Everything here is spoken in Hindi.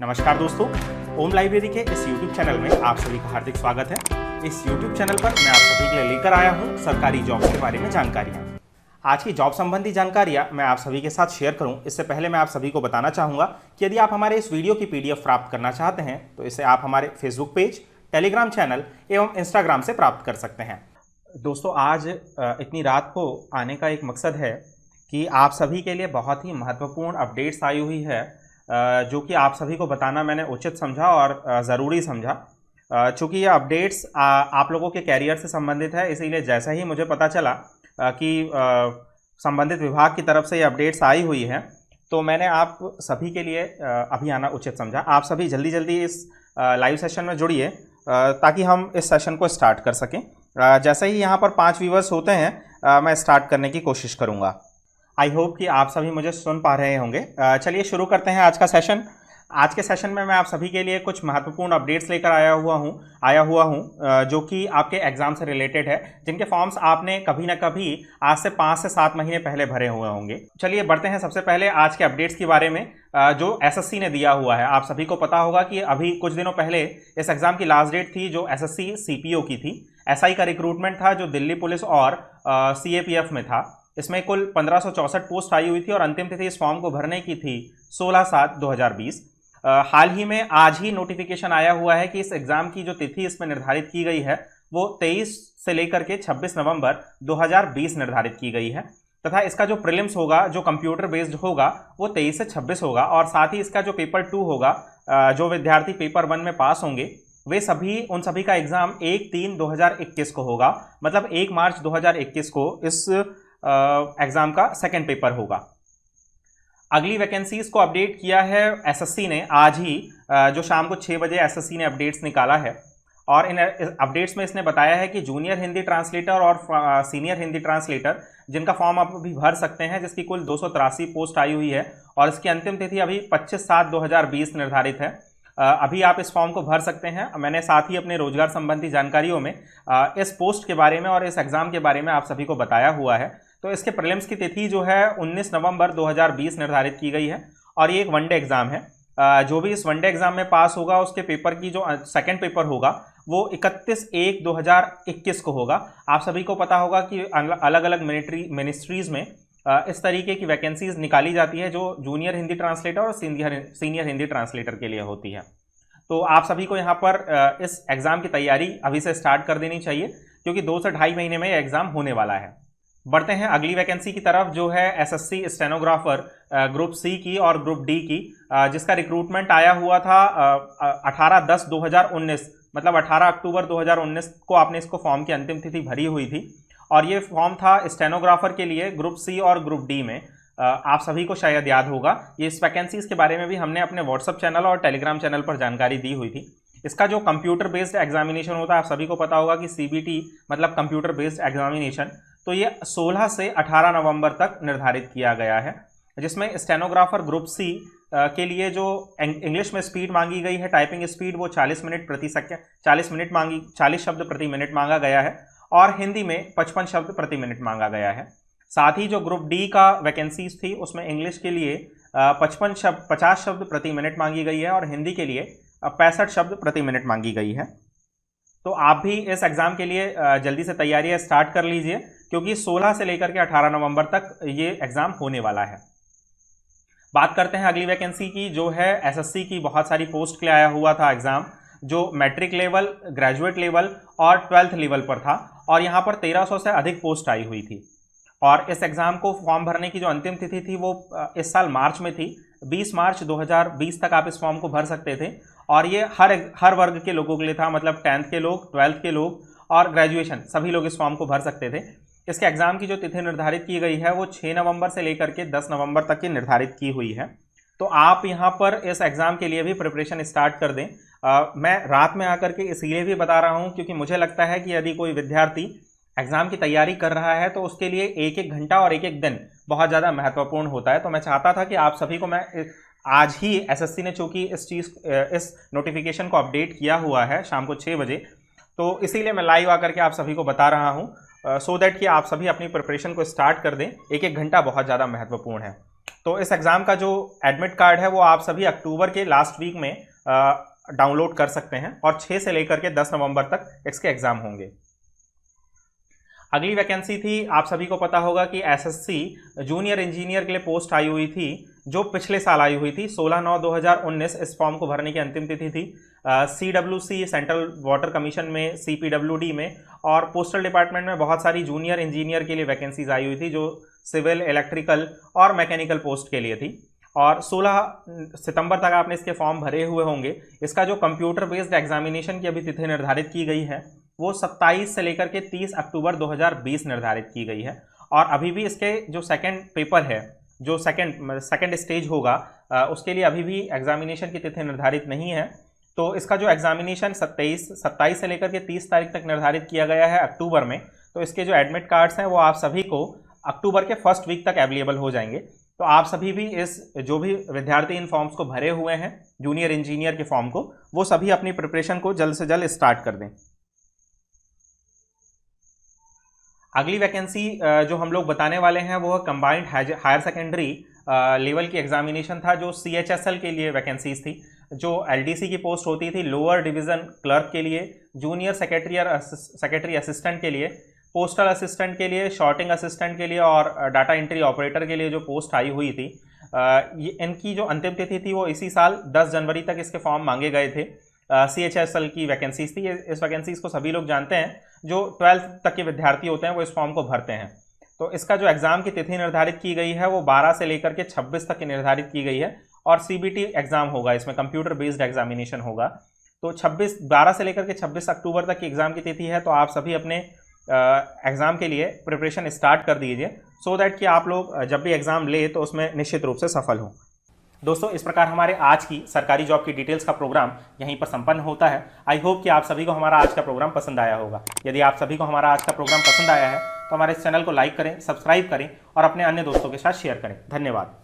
नमस्कार दोस्तों, ओम लाइब्रेरी के इस YouTube चैनल में आप सभी का हार्दिक स्वागत है। इस YouTube चैनल पर मैं आप सभी के लिए लेकर आया हूं सरकारी जॉब्स के बारे में जानकारियां। आज की जॉब संबंधी जानकारियां मैं आप सभी के साथ शेयर करूं, इससे पहले मैं आप सभी को बताना चाहूँगा कि यदि आप हमारे इस वीडियो की PDF प्राप्त करना चाहते हैं तो इसे आप हमारे फेसबुक पेज, टेलीग्राम चैनल एवं इंस्टाग्राम से प्राप्त कर सकते हैं। दोस्तों, आज इतनी रात को आने का एक मकसद है कि आप सभी के लिए बहुत ही महत्वपूर्ण अपडेट्स आई हुई है, जो कि आप सभी को बताना मैंने उचित समझा और ज़रूरी समझा। चूँकि ये अपडेट्स आप लोगों के कैरियर से संबंधित है, इसीलिए जैसा ही मुझे पता चला कि संबंधित विभाग की तरफ से ये अपडेट्स आई हुई है तो मैंने आप सभी के लिए अभी आना उचित समझा। आप सभी जल्दी जल्दी इस लाइव सेशन में जुड़िए ताकि हम इस सेशन को स्टार्ट कर सकें। जैसे ही यहाँ पर 5 व्यूवर्स होते हैं मैं स्टार्ट करने की कोशिश करूँगा। आई होप कि आप सभी मुझे सुन पा रहे होंगे। चलिए शुरू करते हैं आज का सेशन। आज के सेशन में मैं आप सभी के लिए कुछ महत्वपूर्ण अपडेट्स लेकर आया हुआ हूँ जो कि आपके एग्जाम से रिलेटेड है, जिनके फॉर्म्स आपने कभी ना कभी आज से 5 से 7 महीने पहले भरे हुए होंगे। चलिए बढ़ते हैं सबसे पहले आज के अपडेट्स के बारे में जो एसएससी ने दिया हुआ है। आप सभी को पता होगा कि अभी कुछ दिनों पहले इस एग्जाम की लास्ट डेट थी जो एसएससी सीपीओ की थी। एसआई का रिक्रूटमेंट था जो दिल्ली पुलिस और सीएपीएफ में था। इसमें कुल 1564 पोस्ट आई हुई थी और अंतिम तिथि इस फॉर्म को भरने की थी 16/7/2020। हाल ही में आज ही नोटिफिकेशन आया हुआ है कि इस एग्जाम की जो तिथि इसमें निर्धारित की गई है वो 23 से लेकर के 26 नवंबर 2020 निर्धारित की गई है तथा इसका जो प्रीलिम्स होगा, जो कंप्यूटर बेस्ड होगा, वो 23 से 26 होगा और साथ ही इसका जो पेपर 2 होगा, जो विद्यार्थी पेपर 1 में पास होंगे वे सभी उन सभी का एग्जाम 1/3/2021 को होगा। मतलब 1 मार्च 2021 को इस एग्जाम का सेकेंड पेपर होगा। अगली वैकेंसीज को अपडेट किया है एसएससी ने आज ही, जो शाम को 6 बजे एसएससी ने अपडेट्स निकाला है और इन अपडेट्स में इसने बताया है कि जूनियर हिंदी ट्रांसलेटर और सीनियर हिंदी ट्रांसलेटर जिनका फॉर्म आप अभी भर सकते हैं, जिसकी कुल 283 पोस्ट आई हुई है और इसकी अंतिम तिथि अभी 25/7/2020 निर्धारित है। अभी आप इस फॉर्म को भर सकते हैं। मैंने साथ ही अपने रोजगार संबंधी जानकारियों में इस पोस्ट के बारे में और इस एग्जाम के बारे में आप सभी को बताया हुआ है। तो इसके प्रीलिम्स की तिथि जो है 19 नवंबर 2020 निर्धारित की गई है और ये एक वनडे एग्जाम है। जो भी इस वनडे एग्जाम में पास होगा उसके पेपर की जो सेकंड पेपर होगा वो 31/1/2021 को होगा। आप सभी को पता होगा कि अलग अलग मिनिस्ट्रीज में इस तरीके की वैकेंसीज निकाली जाती है जो जूनियर हिंदी ट्रांसलेटर और सीनियर हिंदी ट्रांसलेटर के लिए होती है। तो आप सभी को यहाँ पर इस एग्जाम की तैयारी अभी से स्टार्ट कर देनी चाहिए क्योंकि 2 से 2.5 महीने में एग्जाम होने वाला है। बढ़ते हैं अगली वैकेंसी की तरफ जो है एसएससी स्टेनोग्राफर ग्रुप सी की और ग्रुप डी की, जिसका रिक्रूटमेंट आया हुआ था 18/10/2019, मतलब 18 अक्टूबर 2019 को आपने इसको फॉर्म की अंतिम तिथि भरी हुई थी और ये फॉर्म था स्टेनोग्राफर के लिए ग्रुप सी और ग्रुप डी में। आप सभी को शायद याद होगा ये इस वैकेंसीज के बारे में भी हमने अपने व्हाट्सएप चैनल और टेलीग्राम चैनल पर जानकारी दी हुई थी। इसका जो कंप्यूटर बेस्ड एग्जामिनेशन होता है, आप सभी को पता होगा कि सीबीटी मतलब कंप्यूटर बेस्ड एग्जामिनेशन, तो ये 16 से 18 नवंबर तक निर्धारित किया गया है, जिसमें स्टेनोग्राफर ग्रुप सी के लिए जो इंग्लिश में स्पीड मांगी गई है, टाइपिंग स्पीड, वो 40 शब्द प्रति मिनट मांगा गया है और हिंदी में 55 शब्द प्रति मिनट मांगा गया है। साथ ही जो ग्रुप डी का वैकेंसीज थी उसमें इंग्लिश के लिए 50 शब्द प्रति मिनट मांगी गई है और हिंदी के लिए 65 शब्द प्रति मिनट मांगी गई है। तो आप भी इस एग्जाम के लिए जल्दी से तैयारियां स्टार्ट कर लीजिए क्योंकि 16 से लेकर के 18 नवंबर तक ये एग्जाम होने वाला है। बात करते हैं अगली वैकेंसी की जो है एसएससी की बहुत सारी पोस्ट के लिए आया हुआ था एग्जाम, जो मैट्रिक लेवल, ग्रेजुएट लेवल और 12th लेवल पर था और यहाँ पर 1300 से अधिक पोस्ट आई हुई थी और इस एग्जाम को फॉर्म भरने की जो अंतिम तिथि थी वो इस साल मार्च में थी। 20 मार्च 2020 तक आप इस फॉर्म को भर सकते थे और ये हर वर्ग के लोगों के लिए था, मतलब 10th के लोग, 12th के लोग और ग्रेजुएशन सभी लोग इस फॉर्म को भर सकते थे। इसके एग्जाम की जो तिथि निर्धारित की गई है वो 6 नवंबर से लेकर के 10 नवंबर तक की निर्धारित की हुई है। तो आप यहाँ पर इस एग्जाम के लिए भी प्रिपरेशन स्टार्ट कर दें। मैं रात में आकर के इसलिए भी बता रहा हूँ क्योंकि मुझे लगता है कि यदि कोई विद्यार्थी एग्जाम की तैयारी कर रहा है तो उसके लिए 1-1 घंटा और 1-1 दिन बहुत ज़्यादा महत्वपूर्ण होता है। तो मैं चाहता था कि आप सभी को मैं आज ही, एसएससी ने चूंकि इस नोटिफिकेशन को अपडेट किया हुआ है शाम को 6 बजे, तो इसीलिए मैं लाइव आकर के आप सभी को बता रहा हूं सो दैट कि आप सभी अपनी प्रिपरेशन को स्टार्ट कर दें। 1-1 घंटा बहुत ज़्यादा महत्वपूर्ण है। तो इस एग्ज़ाम का जो एडमिट कार्ड है वो आप सभी अक्टूबर के लास्ट वीक में डाउनलोड कर सकते हैं और 6 से लेकर के 10 नवंबर तक इसके एग्ज़ाम होंगे। अगली वैकेंसी थी, आप सभी को पता होगा कि एसएससी जूनियर इंजीनियर के लिए पोस्ट आई हुई थी, जो पिछले साल आई हुई थी 16/9/2019। इस फॉर्म को भरने की अंतिम तिथि थी। CWC सेंट्रल वाटर कमीशन में, CPWD में और पोस्टल डिपार्टमेंट में बहुत सारी जूनियर इंजीनियर के लिए वैकेंसीज आई हुई थी, जो सिविल, इलेक्ट्रिकल और मैकेनिकल पोस्ट के लिए थी। और 16 सितंबर तक आपने इसके फॉर्म भरे हुए होंगे। इसका जो कंप्यूटर बेस्ड एग्जामिनेशन की अभी तिथि निर्धारित की गई है वो 27 से लेकर के 30 अक्टूबर 2020 निर्धारित की गई है। और अभी भी इसके जो सेकंड पेपर है, जो सेकंड स्टेज होगा, उसके लिए अभी भी एग्जामिनेशन की तिथि निर्धारित नहीं है। तो इसका जो एग्जामिनेशन 27 से लेकर के 30 तारीख तक निर्धारित किया गया है अक्टूबर में। तो इसके जो एडमिट कार्ड्स हैं वो आप सभी को अक्टूबर के फर्स्ट वीक तक अवेलेबल हो जाएंगे। तो आप सभी भी जो भी विद्यार्थी इन फॉर्म्स को भरे हुए हैं, जूनियर इंजीनियर के फॉर्म को, वो सभी अपनी प्रिपरेशन को जल्द से जल्द स्टार्ट कर दें। अगली वैकेंसी जो हम लोग बताने वाले हैं वो कंबाइंड हायर सेकेंडरी लेवल की एग्जामिनेशन था, जो CHSL के लिए वैकेंसीज थी। जो LDC की पोस्ट होती थी लोअर डिवीज़न क्लर्क के लिए, जूनियर सेक्रेटरी असिस्टेंट के लिए, पोस्टल असिस्टेंट के लिए, शॉर्टिंग असिस्टेंट के लिए और डाटा एंट्री ऑपरेटर के लिए जो पोस्ट आई हुई थी, इनकी जो अंतिम तिथि थी वो इसी साल 10 जनवरी तक इसके फॉर्म मांगे गए थे। CHSL की वैकेंसीज थी। इस वैकेंसीज को सभी लोग जानते हैं, जो 12th तक के विद्यार्थी होते हैं वो इस फॉर्म को भरते हैं। तो इसका जो एग्ज़ाम की तिथि निर्धारित की गई है वो 12 से लेकर के 26 तक की निर्धारित की गई है और CBT एग्ज़ाम होगा, इसमें कंप्यूटर बेस्ड एग्जामिनेशन होगा। तो 12 से लेकर के 26 अक्टूबर तक की एग्ज़ाम की तिथि है। तो आप सभी अपने एग्ज़ाम के लिए प्रिपरेशन स्टार्ट कर दीजिए, सो दैट कि आप लोग जब भी एग्ज़ाम ले तो उसमें निश्चित रूप से सफल हों। दोस्तों, इस प्रकार हमारे आज की सरकारी जॉब की डिटेल्स का प्रोग्राम यहीं पर संपन्न होता है। आई होप कि आप सभी को हमारा आज का प्रोग्राम पसंद आया होगा। यदि आप सभी को हमारा आज का प्रोग्राम पसंद आया है तो हमारे इस चैनल को लाइक करें, सब्सक्राइब करें और अपने अन्य दोस्तों के साथ शेयर करें। धन्यवाद।